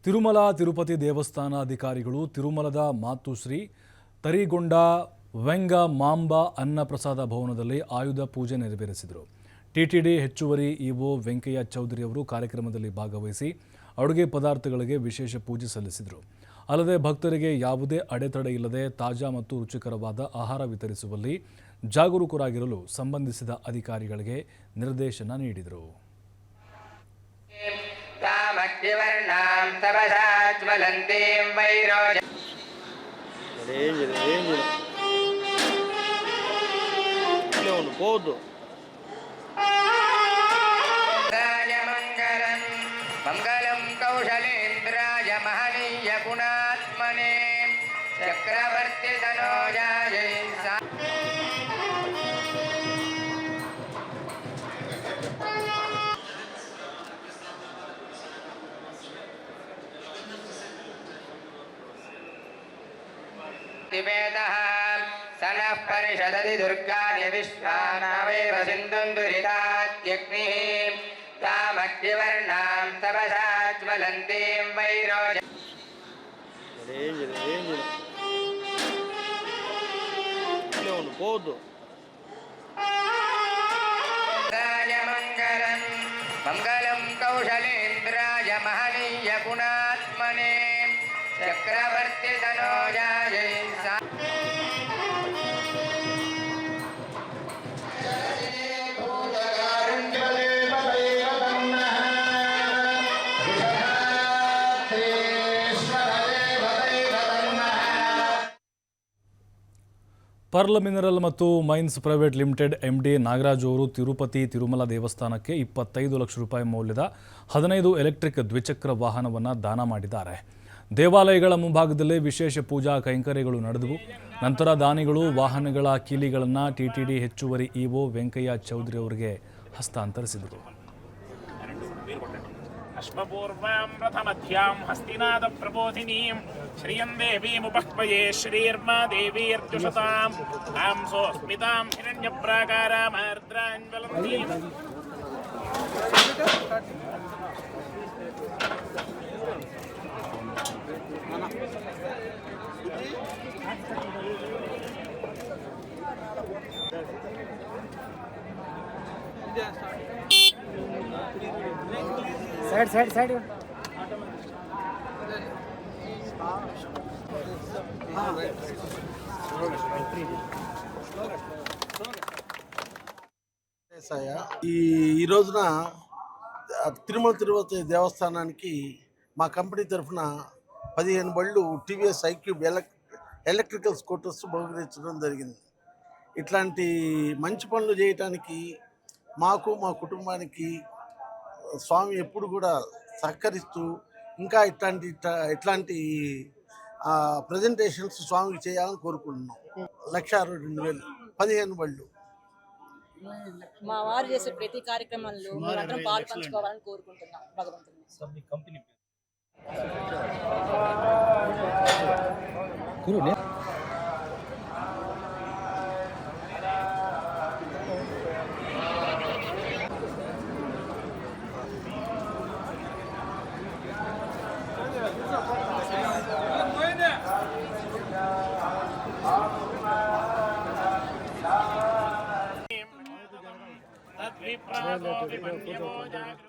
ತಿರುಮಲ ತಿರುಪತಿ ದೇವಸ್ಥಾನ ಅಧಿಕಾರಿಗಳು ತಿರುಮಲದ ಮಾತುಶ್ರೀ ತರಿಗೊಂಡ ವೆಂಗ ಮಾಂಬ ಅನ್ನಪ್ರಸಾದ ಭವನದಲ್ಲಿ ಆಯುಧ ಪೂಜೆ ನೆರವೇರಿಸಿದರು. ಟಿಟಿಡಿ ಹೆಚ್ಚುವರಿ ಇಒ ವೆಂಕಯ್ಯ ಚೌಧರಿ ಅವರು ಕಾರ್ಯಕ್ರಮದಲ್ಲಿ ಭಾಗವಹಿಸಿ ಅಡುಗೆ ಪದಾರ್ಥಗಳಿಗೆ ವಿಶೇಷ ಪೂಜೆ ಸಲ್ಲಿಸಿದರು. ಅಲ್ಲದೆ ಭಕ್ತರಿಗೆ ಯಾವುದೇ ಅಡೆತಡೆ ಇಲ್ಲದೆ ತಾಜಾ ಮತ್ತು ರುಚಿಕರವಾದ ಆಹಾರ ವಿತರಿಸುವಲ್ಲಿ ಜಾಗರೂಕರಾಗಿರಲು ಸಂಬಂಧಿಸಿದ ಅಧಿಕಾರಿಗಳಿಗೆ ನಿರ್ದೇಶನ ನೀಡಿದರು. मंगलम कौशलेन्द्राय महनीय गुणात्मने चक्रवर्ती तनोजाय दिवेदः सनः परिषदति दुर्गानि विश्वानावेव सिन्धुन्दुरितात्यग्निः तामग्निवर्णां तपसा ज्वलन्तीं वैरोज मंगलम कौशलेन्द्राय महनीय गुणात्मने चक्रवर्ती तनोजाय ಪರ್ಲ್ ಮಿನರಲ್ ಮತ್ತು mines private limited MD Nagaraju ಅವರು ತಿರುಪತಿ ತಿರುಮಲ ದೇವಸ್ಥಾನಕ್ಕೆ 25 ಲಕ್ಷ ರೂಪಾಯಿ ಮೌಲ್ಯದ 15 ಎಲೆಕ್ಟ್ರಿಕ್ ದ್ವಿಚಕ್ರ ವಾಹನವನ್ನು ದಾನ ಮಾಡಿದ್ದಾರೆ. ದೇವಾಲಯಗಳ ಮುಂಭಾಗದಲ್ಲೇ ವಿಶೇಷ ಪೂಜಾ ಕೈಂಕರ್ಯಗಳು ನಡೆದವು. ನಂತರ ದಾನಿಗಳು ವಾಹನಗಳ ಕೀಲಿಗಳನ್ನು ಟಿಟಿಡಿ ಹೆಚ್ಚುವರಿ ಇಒ ವೆಂಕಯ್ಯ ಚೌಧರಿ ಅವರಿಗೆ ಹಸ್ತಾಂತರಿಸಿದರು. अश्वपूर्वां प्रथमध्यां हस्तिनाद प्रबोधिनीं श्रियं देवीमुपह्वये श्रीर्मा देवीर्जुषतां तां सोऽस्मितां हिरण्यप्राकारामार्द्राञ्ज्वलन्तीम् साइड ఈ రోజున తిరుమల తిరుపతి దేవస్థానానికి మా కంపెనీ తరఫున 15 బళ్ళు టీవీఎస్ ఐక్యూబ్ ఎలక్ట్రికల్ స్కూటర్స్ బహుకరించడం జరిగింది. ఇట్లాంటి మంచి పనులు చేయటానికి మాకు మా కుటుంబానికి స్వామి ఎప్పుడు కూడా సహకరిస్తూ ఇంకా ఇట్లాంటి ప్రజెంటేషన్స్ స్వామికి చేయాలని కోరుకుంటున్నాం. 1,62,000 15 బళ్ళు. మా వారు చేసే ప్రతి కార్యక్రమంలో అందరం పాలు పంచుకోవాలని కోరుకుంటున్నాం భగవంతుని. तद्विप्रासो विपन्यवो जागृ